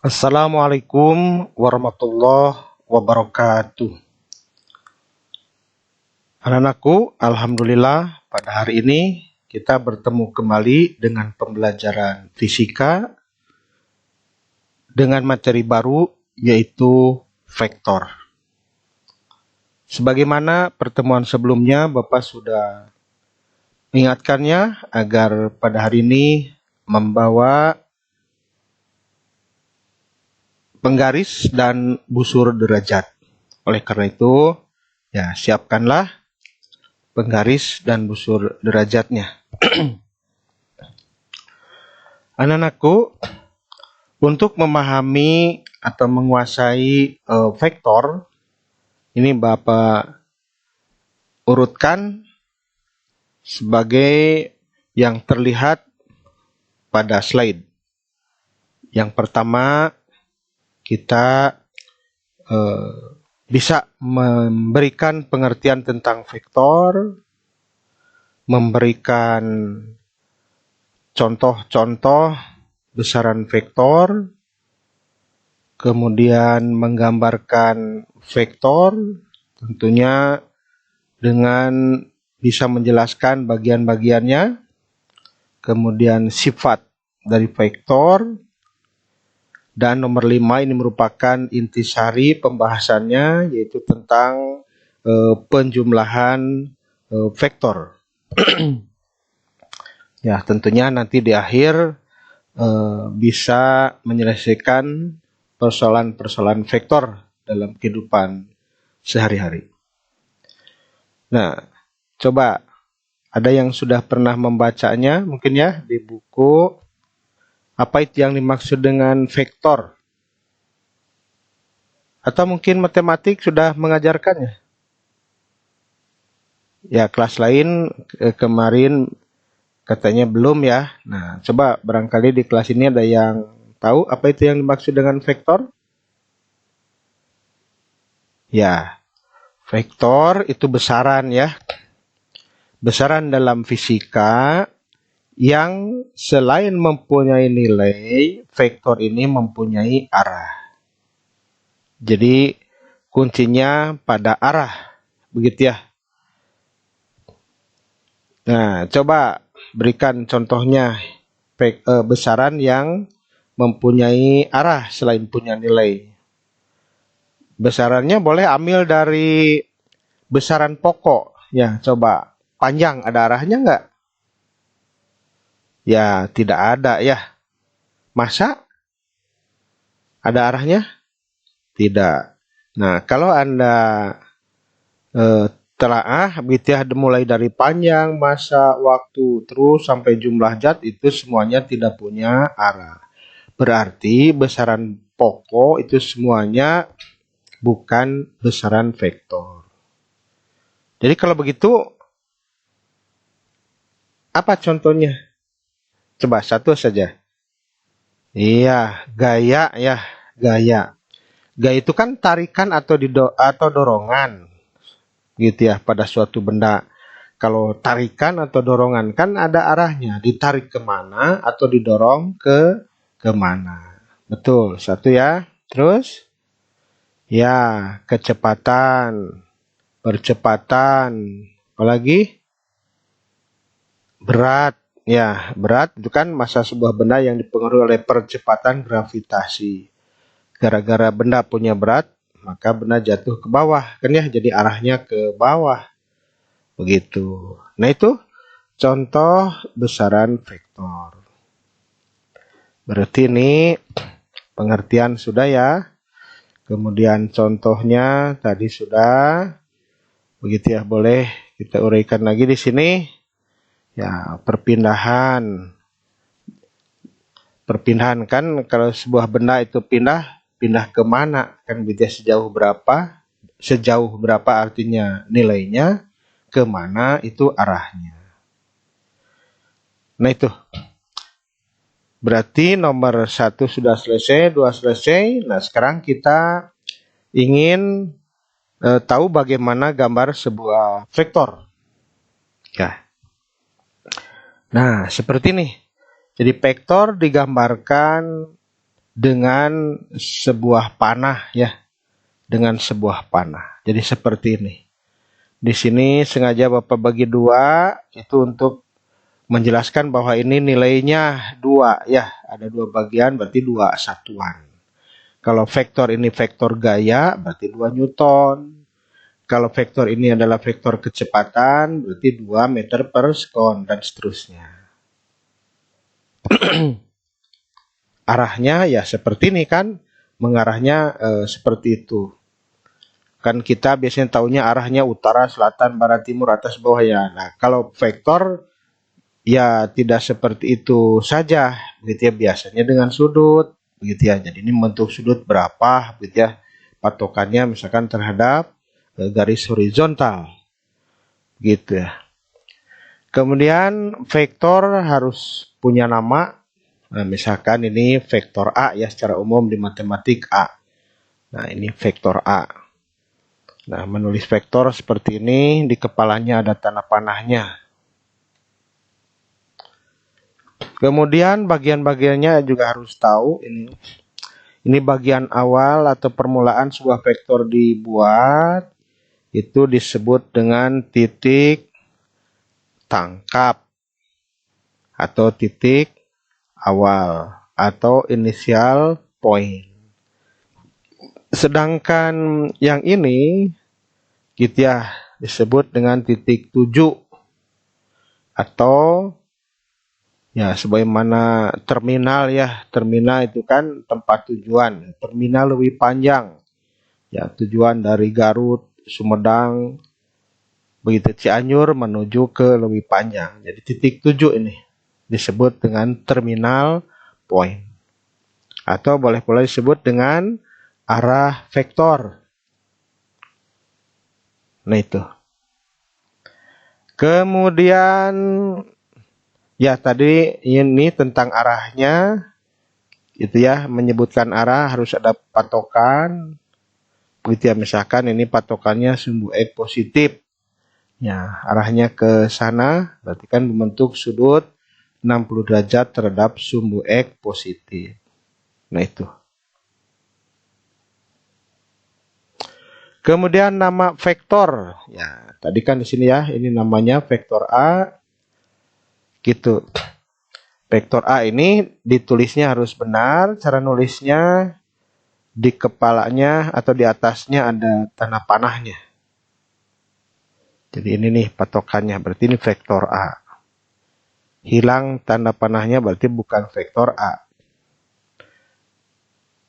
Assalamualaikum warahmatullahi wabarakatuh. Anak-anakku, alhamdulillah pada hari ini kita bertemu kembali dengan pembelajaran fisika dengan materi baru yaitu vektor. Sebagaimana pertemuan sebelumnya Bapak sudah mengingatkannya agar pada hari ini membawa penggaris dan busur derajat. Oleh karena itu, ya siapkanlah penggaris dan busur derajatnya. Anak-anakku, untuk memahami atau menguasai vektor, ini Bapak urutkan sebagai yang terlihat pada slide. Yang pertama, kita bisa memberikan pengertian tentang vektor, memberikan contoh-contoh besaran vektor, kemudian menggambarkan vektor, tentunya dengan bisa menjelaskan bagian-bagiannya, kemudian sifat dari vektor, dan nomor 5 ini merupakan intisari pembahasannya, yaitu tentang penjumlahan vektor. Ya, tentunya nanti di akhir bisa menyelesaikan persoalan-persoalan vektor dalam kehidupan sehari-hari. Nah, coba ada yang sudah pernah membacanya mungkin ya di buku. Apa itu yang dimaksud dengan vektor? Atau mungkin matematik sudah mengajarkannya? Ya, kelas lain kemarin katanya belum ya. Nah, coba barangkali di kelas ini ada yang tahu apa itu yang dimaksud dengan vektor? Ya, vektor itu besaran ya. Besaran dalam fisika yang selain mempunyai nilai, vektor ini mempunyai arah. Jadi kuncinya pada arah, begitu ya. Nah, coba berikan contohnya besaran yang mempunyai arah selain punya nilai. Besarannya boleh ambil dari besaran pokok. Ya, coba panjang ada arahnya nggak? Ya, tidak ada ya. Masa ada arahnya? Tidak. Nah, kalau Anda telaah begitu ya, mulai dari panjang, masa, waktu, terus sampai jumlah zat, itu semuanya tidak punya arah. Berarti besaran pokok itu semuanya bukan besaran vektor. Jadi kalau begitu, apa contohnya? Coba satu saja. Iya, gaya ya, gaya. Gaya itu kan tarikan atau dorongan, gitu ya, pada suatu benda. Kalau tarikan atau dorongan kan ada arahnya, ditarik kemana atau didorong ke kemana. Betul, satu ya. Terus, ya, kecepatan, percepatan, apalagi berat. Ya, berat itu kan massa sebuah benda yang dipengaruhi oleh percepatan gravitasi. Gara-gara benda punya berat, maka benda jatuh ke bawah, kan ya, jadi arahnya ke bawah. Begitu. Nah, itu contoh besaran vektor. Berarti ini pengertian sudah ya. Kemudian contohnya tadi sudah. Begitu ya, boleh kita uraikan lagi di sini. Ya, perpindahan. Perpindahan kan kalau sebuah benda itu pindah kemana? Kan bisa sejauh berapa artinya nilainya, kemana itu arahnya. Nah itu. Berarti nomor 1 sudah selesai, 2 selesai. Nah sekarang kita ingin tahu bagaimana gambar sebuah vektor. Ya. Nah seperti ini. Jadi vektor digambarkan dengan sebuah panah ya, dengan sebuah panah. Jadi seperti ini. Di sini sengaja Bapak bagi dua itu untuk menjelaskan bahwa ini nilainya dua ya, ada dua bagian berarti dua satuan. Kalau vektor ini vektor gaya berarti 2 Newton. Kalau vektor ini adalah vektor kecepatan berarti 2 meter per sekon dan seterusnya. Arahnya ya seperti ini kan, mengarahnya seperti itu. Kan kita biasanya taunya arahnya utara, selatan, barat, timur, atas, bawah ya. Nah, kalau vektor ya tidak seperti itu saja, begitu ya, biasanya dengan sudut, begitu ya. Jadi ini membentuk sudut berapa, begitu ya. Patokannya misalkan terhadap garis horizontal, gitu ya. Kemudian vektor harus punya nama. Nah, misalkan ini vektor A ya, secara umum di matematik A. Nah, ini vektor A. Nah, menulis vektor seperti ini, di kepalanya ada tanda panahnya. Kemudian bagian-bagiannya juga harus tahu ini. Ini bagian awal atau permulaan sebuah vektor dibuat, itu disebut dengan titik tangkap atau titik awal atau initial point. Sedangkan yang ini gitu ya, disebut dengan titik tuju atau ya sebagaimana terminal ya. Terminal itu kan tempat tujuan. Terminal lebih panjang. Ya, tujuan dari Garut, Sumedang, begitu Cianjur menuju ke lebih panjang. Jadi titik tuju ini disebut dengan terminal point. Atau boleh pula disebut dengan arah vektor. Nah itu. Kemudian ya tadi ini tentang arahnya. Itu ya, menyebutkan arah harus ada patokan. Begitu ya, misalkan ini patokannya sumbu X positif. Ya, arahnya ke sana berarti kan membentuk sudut 60 derajat terhadap sumbu X positif. Nah itu. Kemudian nama vektor. Ya, tadi kan di sini ya, ini namanya vektor A. Gitu. Vektor A ini ditulisnya harus benar. Cara nulisnya di kepalanya atau di atasnya ada tanda panahnya. Jadi ini nih patokannya, berarti ini vektor A. Hilang tanda panahnya berarti bukan vektor A.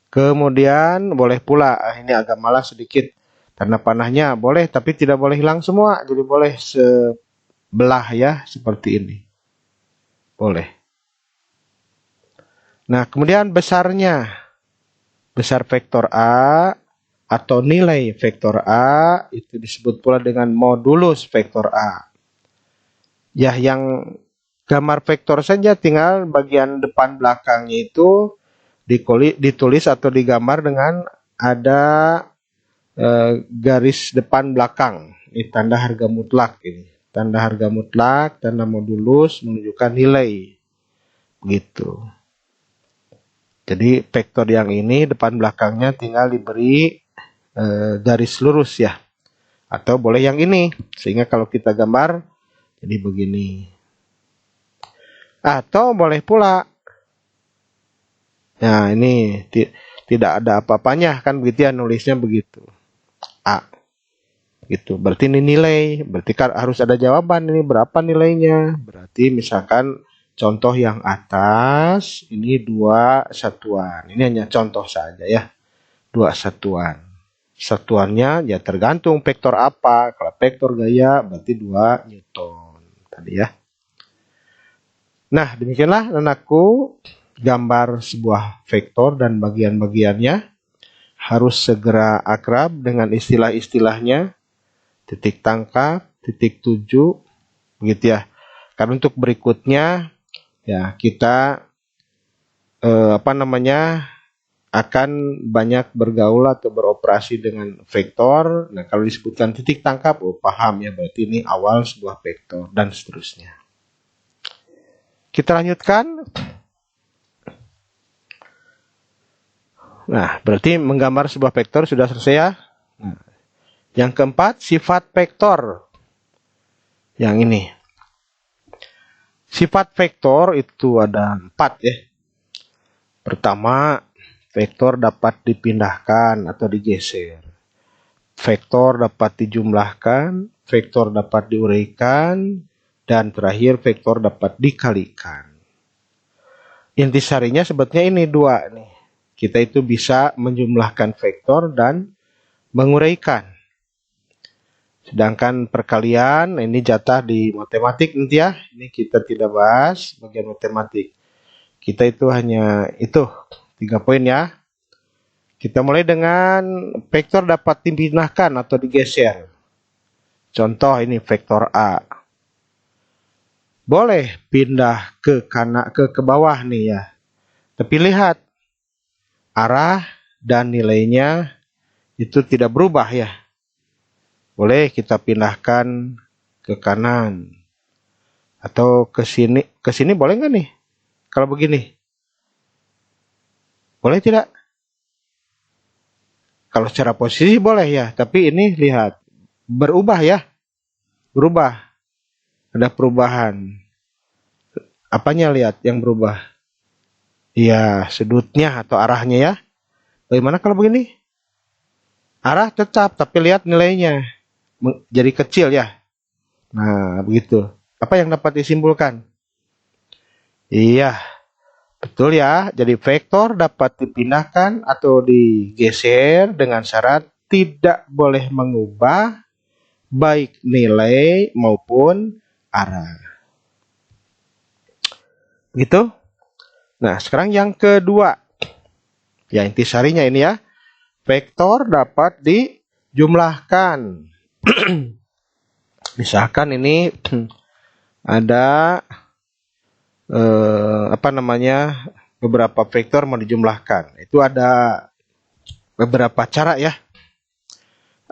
Kemudian boleh pula, ini agak malas sedikit. Tanda panahnya boleh, tapi tidak boleh hilang semua. Jadi boleh sebelah ya, seperti ini. Boleh. Nah, kemudian besarnya. Besar vektor A atau nilai vektor A itu disebut pula dengan modulus vektor A. Ya, yang gambar vektor saja tinggal bagian depan belakangnya itu ditulis atau digambar dengan ada garis depan belakang. Ini tanda harga mutlak ini. Tanda harga mutlak, tanda modulus menunjukkan nilai. Begitu. Jadi vektor yang ini depan belakangnya tinggal diberi garis lurus ya. Atau boleh yang ini. Sehingga kalau kita gambar jadi begini. Atau boleh pula. Nah ini tidak ada apa-apanya kan begitu ya, nulisnya begitu. A. Gitu. Berarti ini nilai. Berarti kan harus ada jawaban ini berapa nilainya. Berarti misalkan contoh yang atas ini 2 satuan. Ini hanya contoh saja ya. 2 satuan. Satuannya ya tergantung vektor apa. Kalau vektor gaya berarti 2 Newton. Tadi ya. Nah, demikianlah anakku gambar sebuah vektor dan bagian-bagiannya. Harus segera akrab dengan istilah-istilahnya. Titik tangkap, titik tuju, begitu ya. Karena untuk berikutnya ya kita akan banyak bergaul atau beroperasi dengan vektor. Nah, kalau disebutkan titik tangkap, oh paham ya, berarti ini awal sebuah vektor dan seterusnya. Kita lanjutkan. Nah, berarti menggambar sebuah vektor sudah selesai ya. Nah, yang keempat, sifat vektor. Yang ini. Sifat vektor itu ada 4 ya. Pertama, vektor dapat dipindahkan atau digeser. Vektor dapat dijumlahkan, vektor dapat diuraikan, dan terakhir vektor dapat dikalikan. Intisarinya sebetulnya ini 2 nih. Kita itu bisa menjumlahkan vektor dan menguraikan. Sedangkan perkalian ini jatah di matematik nanti ya. Ini kita tidak bahas bagian matematik. Kita itu hanya itu 3 poin ya. Kita mulai dengan vektor dapat dipindahkan atau digeser. Contoh ini vektor A. Boleh pindah ke kanan ke bawah nih ya. Tapi lihat arah dan nilainya itu tidak berubah ya. Boleh kita pindahkan ke kanan atau ke sini. Ke sini boleh nggak nih? Kalau begini. Boleh tidak? Kalau secara posisi boleh ya, tapi ini lihat berubah ya. Berubah. Ada perubahan. Apanya lihat yang berubah? Ya, sudutnya atau arahnya ya. Bagaimana kalau begini? Arah tetap, tapi lihat nilainya. Jadi kecil ya. Nah, begitu. Apa yang dapat disimpulkan? Iya, betul ya. Jadi vektor dapat dipindahkan atau digeser dengan syarat tidak boleh mengubah baik nilai maupun arah. Gitu. Nah, sekarang yang kedua. Ya, intisarinya ini ya. Vektor dapat dijumlahkan. Misalkan ini ada beberapa vektor mau dijumlahkan. Itu ada beberapa cara ya.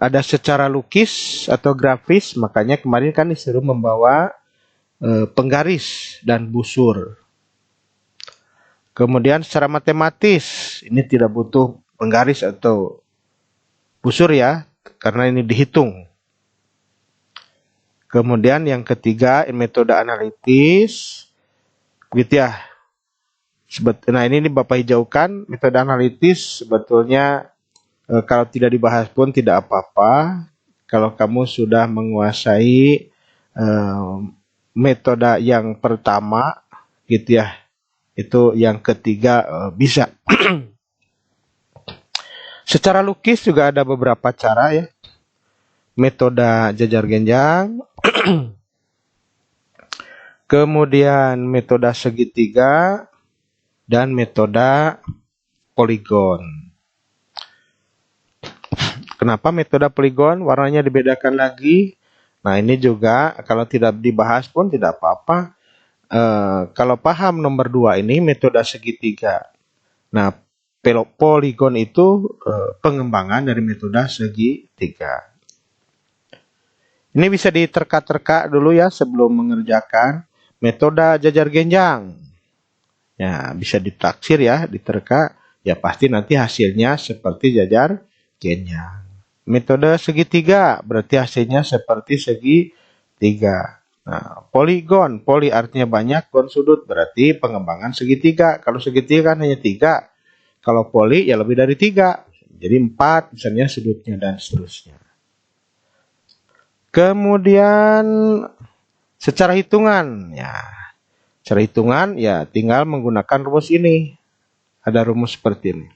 Ada secara lukis atau grafis, makanya kemarin kan disuruh membawa penggaris dan busur. Kemudian secara matematis, ini tidak butuh penggaris atau busur ya, karena ini dihitung. Kemudian yang ketiga, metode analitis, begitu ya. Nah ini Bapak hijaukan, metode analitis sebetulnya kalau tidak dibahas pun tidak apa-apa. Kalau kamu sudah menguasai metode yang pertama, gitu ya, itu yang ketiga bisa. Secara lukis juga ada beberapa cara ya. Metode jajar genjang. Kemudian metode segitiga dan metode poligon. Kenapa metode poligon? Warnanya dibedakan lagi. Nah ini juga kalau tidak dibahas pun tidak apa-apa. Kalau paham nomor 2 ini metode segitiga. Nah poligon itu pengembangan dari metode segitiga. Ini bisa diterka-terka dulu ya sebelum mengerjakan metode jajar genjang. Ya, bisa ditaksir ya, diterka. Ya pasti nanti hasilnya seperti jajar genjang. Metode segitiga berarti hasilnya seperti segitiga. Nah, poligon, poli artinya banyak, gon sudut berarti pengembangan segitiga. Kalau segitiga kan hanya 3. Kalau poli ya lebih dari 3. Jadi 4 misalnya sudutnya dan seterusnya. Kemudian secara hitungan ya. Secara hitungan ya tinggal menggunakan rumus ini. Ada rumus seperti ini.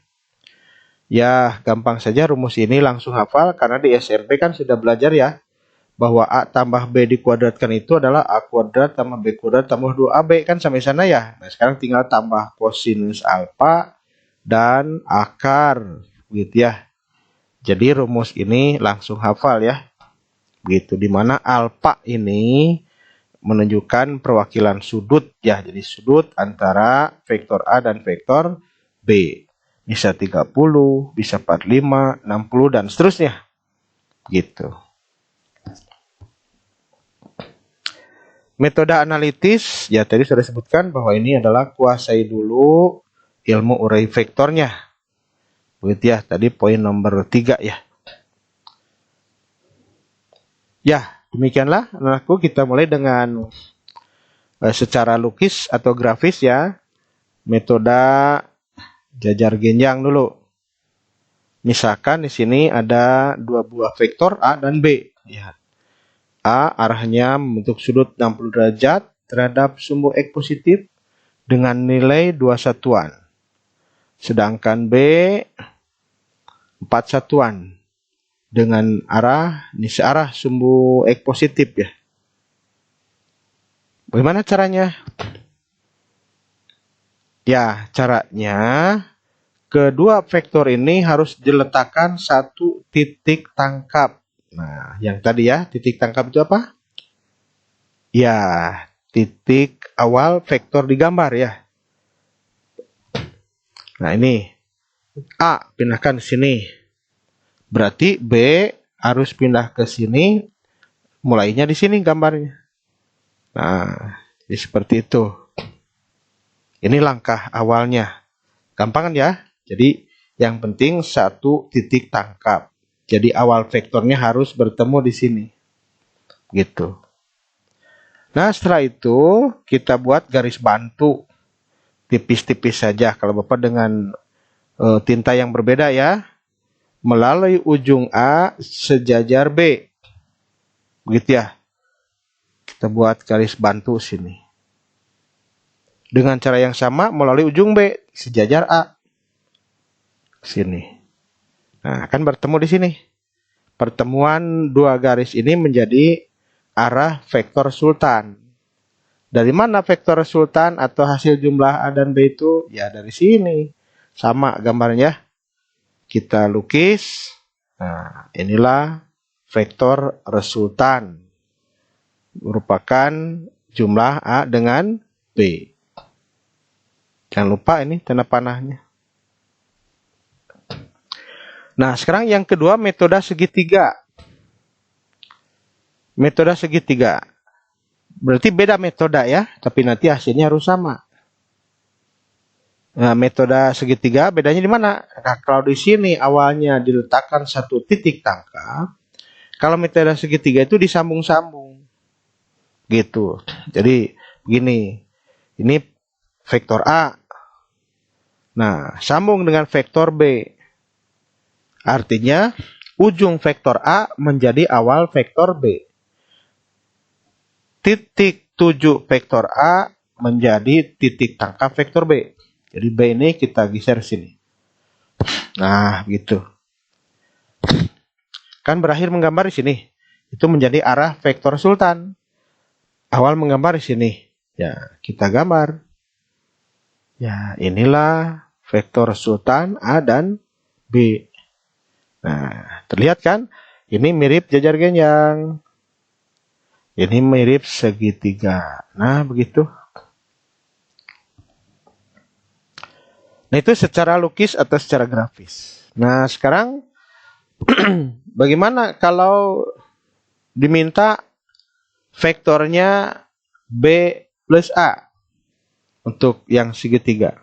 Ya gampang saja rumus ini langsung hafal karena di SMP kan sudah belajar ya. Bahwa A tambah B dikuadratkan itu adalah A kuadrat tambah B kuadrat tambah 2AB kan sampai sana ya. Nah sekarang tinggal tambah kosinus alfa dan akar gitu ya. Jadi rumus ini langsung hafal ya. Begitu, dimana alfa ini menunjukkan perwakilan sudut ya. Jadi sudut antara vektor A dan vektor B. Bisa 30, bisa 45, 60 dan seterusnya. Gitu. Metode analitis ya tadi sudah disebutkan bahwa ini adalah kuasai dulu ilmu urai vektornya. Begitu ya, tadi poin nomor 3 ya. Ya, demikianlah anakku, kita mulai dengan secara lukis atau grafis ya. Metode jajar genjang dulu. Misalkan di sini ada dua buah vektor A dan B. Ya. A arahnya membentuk sudut 60 derajat terhadap sumbu X positif dengan nilai 2 satuan. Sedangkan B 4 satuan dengan arah ini searah sumbu X positif ya. Bagaimana caranya? Ya, caranya kedua vektor ini harus diletakkan satu titik tangkap. Nah, yang tadi ya, titik tangkap itu apa? Ya, titik awal vektor digambar ya. Nah, ini A pindahkan ke sini. Berarti B harus pindah ke sini, mulainya di sini gambarnya. Nah, jadi seperti itu. Ini langkah awalnya. Gampang kan ya? Jadi yang penting satu titik tangkap. Jadi awal vektornya harus bertemu di sini. Gitu. Nah, setelah itu kita buat garis bantu. Tipis-tipis saja kalau Bapak dengan tinta yang berbeda ya. Melalui ujung A sejajar B. Begitu ya. Kita buat garis bantu sini. Dengan cara yang sama melalui ujung B sejajar A. Sini. Nah, akan bertemu di sini. Pertemuan dua garis ini menjadi arah vektor sultan. Dari mana vektor sultan atau hasil jumlah A dan B itu? Ya dari sini. Sama gambarnya. Kita lukis. Nah, inilah vektor resultan. Merupakan jumlah A dengan B. Jangan lupa ini tanda panahnya. Nah, sekarang yang kedua metode segitiga. Metode segitiga. Berarti beda metode ya, tapi nanti hasilnya harus sama. Nah, metode segitiga bedanya di mana? Nah, kalau di sini awalnya diletakkan satu titik tangkap, kalau metode segitiga itu disambung-sambung. Gitu. Jadi begini. Ini vektor A. Nah, sambung dengan vektor B. Artinya ujung vektor A menjadi awal vektor B. Titik tuju vektor A menjadi titik tangkap vektor B. Jadi B ini kita geser sini. Nah, gitu. Kan berakhir menggambar di sini. Itu menjadi arah vektor sultan. Awal menggambar di sini. Ya, kita gambar. Ya, inilah vektor sultan A dan B. Nah, terlihat kan? Ini mirip jajar genjang. Ini mirip segitiga. Nah, begitu. Nah, itu secara lukis atau secara grafis. Nah, sekarang bagaimana kalau diminta vektornya B plus A untuk yang segitiga?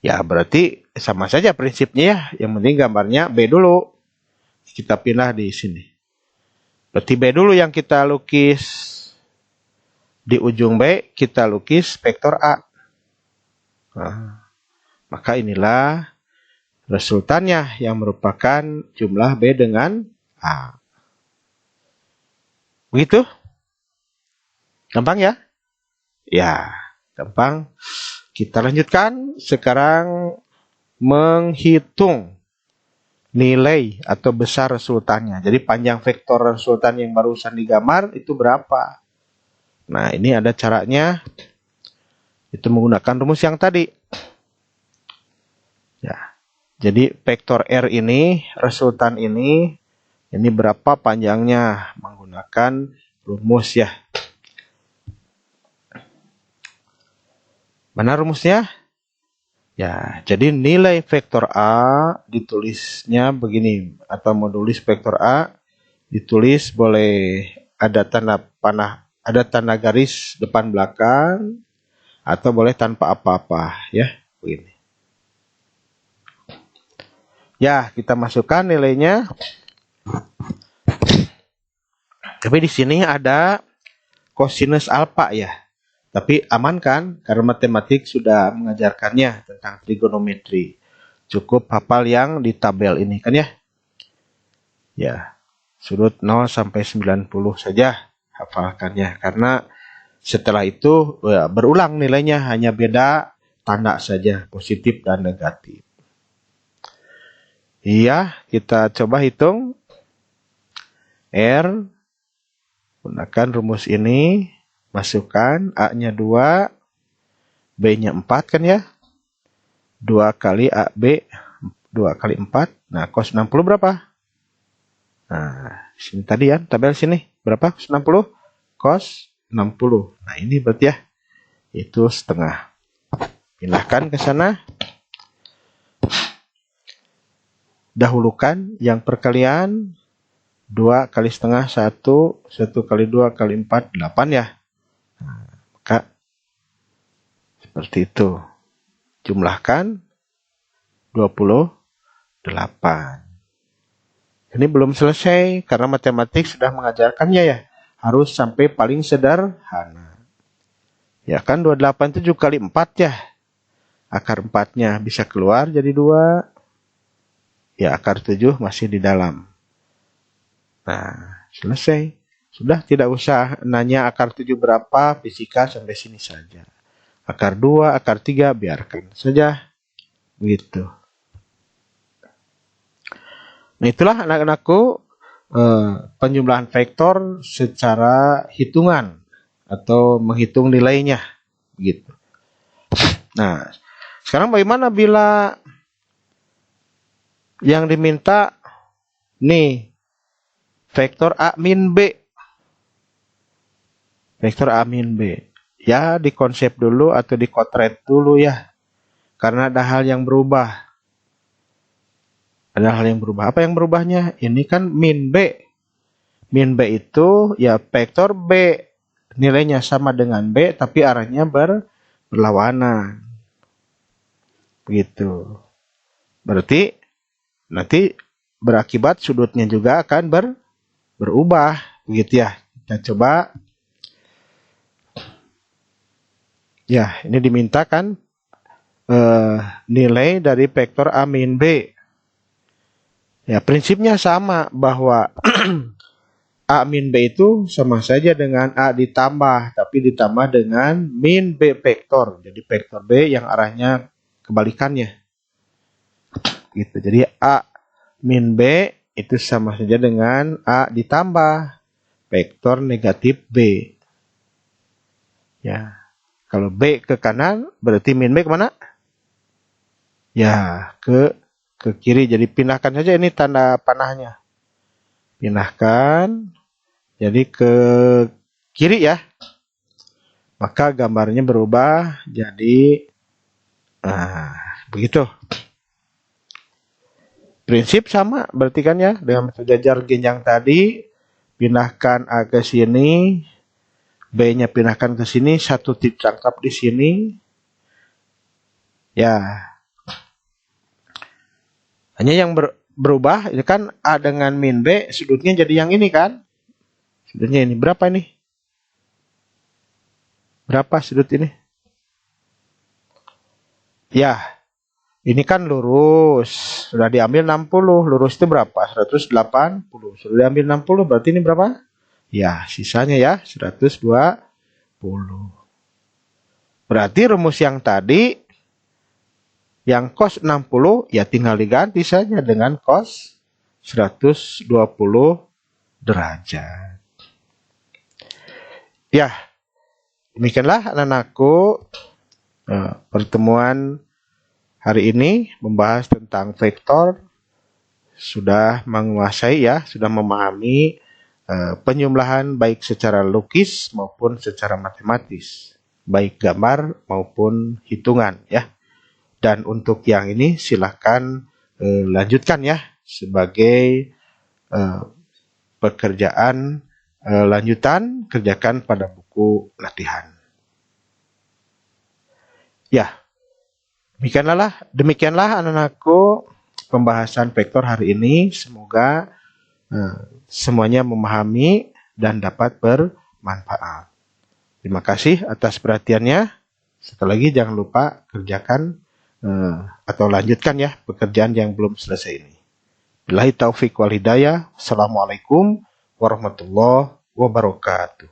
Ya, berarti sama saja prinsipnya ya. Yang penting gambarnya B dulu. Kita pindah di sini. Berarti B dulu yang kita lukis. Di ujung B kita lukis vektor A. Nah, maka inilah resultannya yang merupakan jumlah B dengan A. Begitu? Gampang ya? Ya, gampang. Kita lanjutkan. Sekarang menghitung nilai atau besar resultannya. Jadi panjang vektor resultan yang barusan digambar itu berapa? Nah, ini ada caranya. Itu menggunakan rumus yang tadi. Ya. Jadi vektor R ini, resultan ini berapa panjangnya? Menggunakan rumus ya. Mana rumusnya? Ya, jadi nilai vektor A ditulisnya begini. Atau mau tulis vektor A, ditulis boleh ada tanda panah, ada tanda garis depan belakang, atau boleh tanpa apa-apa ya, begini. Ya, kita masukkan nilainya. Tapi di sini ada kosinus alfa ya. Tapi aman kan? Karena matematik sudah mengajarkannya tentang trigonometri. Cukup hafal yang di tabel ini kan ya. Ya, sudut 0 sampai 90 saja hafalkannya. Karena setelah itu ya, berulang nilainya, hanya beda tanda saja, positif dan negatif. Iya, kita coba hitung. R, gunakan rumus ini, masukkan A-nya 2, B-nya 4 kan ya. 2 kali AB, 2 kali 4. Nah, cos 60 berapa? Nah, sini tadi ya, tabel sini. Berapa cos 60? Cos 60. Nah, ini berarti ya, itu setengah. Pindahkan ke sana. Dahulukan yang perkalian. 2 kali setengah 1, 1 kali 2 kali 4, 8 ya. Nah, maka seperti itu. Jumlahkan 28. Ini belum selesai karena matematik sudah mengajarkannya ya. Harus sampai paling sederhana. Ya kan 28 itu 7 kali 4 ya. Akar 4-nya bisa keluar jadi 2. Ya akar 7 masih di dalam. Nah, selesai. Sudah tidak usah nanya akar 7 berapa, fisika sampai sini saja. Akar 2, akar 3 biarkan saja. Begitu. Nah, itulah anak-anakku penjumlahan vektor secara hitungan atau menghitung nilainya. Begitu. Nah, sekarang bagaimana bila yang diminta nih vektor A min B. Vektor A min B. Ya, dikonsep dulu atau dikotret dulu ya. Karena ada hal yang berubah. Ada hal yang berubah. Apa yang berubahnya? Ini kan min B. Min B itu ya vektor B. Nilainya sama dengan B, tapi arahnya berlawanan. Begitu. Berarti nanti berakibat sudutnya juga akan berubah, begitu ya. Kita coba. Ya, ini dimintakan nilai dari vektor A min B. Ya, prinsipnya sama bahwa A min B itu sama saja dengan A ditambah, tapi ditambah dengan min B vektor. Jadi vektor B yang arahnya kebalikannya. Gitu. Jadi A min B itu sama saja dengan A ditambah vektor negatif B. Ya. Kalau B ke kanan berarti min B kemana? Ya, ke kiri. Jadi pindahkan saja ini tanda panahnya. Pindahkan. Jadi ke kiri ya. Maka gambarnya berubah jadi begitu. Prinsip sama berarti kan ya. Dengan sejajar genjang tadi. Pindahkan A ke sini. B-nya pindahkan ke sini. Satu titik tangkap di sini. Ya. Hanya yang berubah. Ini kan A dengan min B. Sudutnya jadi yang ini kan. Sudutnya ini. Berapa ini? Berapa sudut ini? Ya. Ini kan lurus. Sudah diambil 60. Lurus itu berapa? 180. Sudah diambil 60. Berarti ini berapa? Ya, sisanya ya. 120. Berarti rumus yang tadi. Yang cos 60. Ya tinggal diganti saja dengan cos 120 derajat. Ya, demikianlah anak-anakku pertemuan hari ini membahas tentang vektor. Sudah menguasai ya, sudah memahami penjumlahan baik secara logis maupun secara matematis, baik gambar maupun hitungan ya. Dan untuk yang ini silahkan lanjutkan ya sebagai pekerjaan lanjutan, kerjakan pada buku latihan. Ya, demikianlah anak-anakku pembahasan vektor hari ini. Semoga semuanya memahami dan dapat bermanfaat. Terima kasih atas perhatiannya. Sekali lagi jangan lupa kerjakan atau lanjutkan ya pekerjaan yang belum selesai ini. Billahi taufik wal hidayah. Assalamualaikum warahmatullahi wabarakatuh.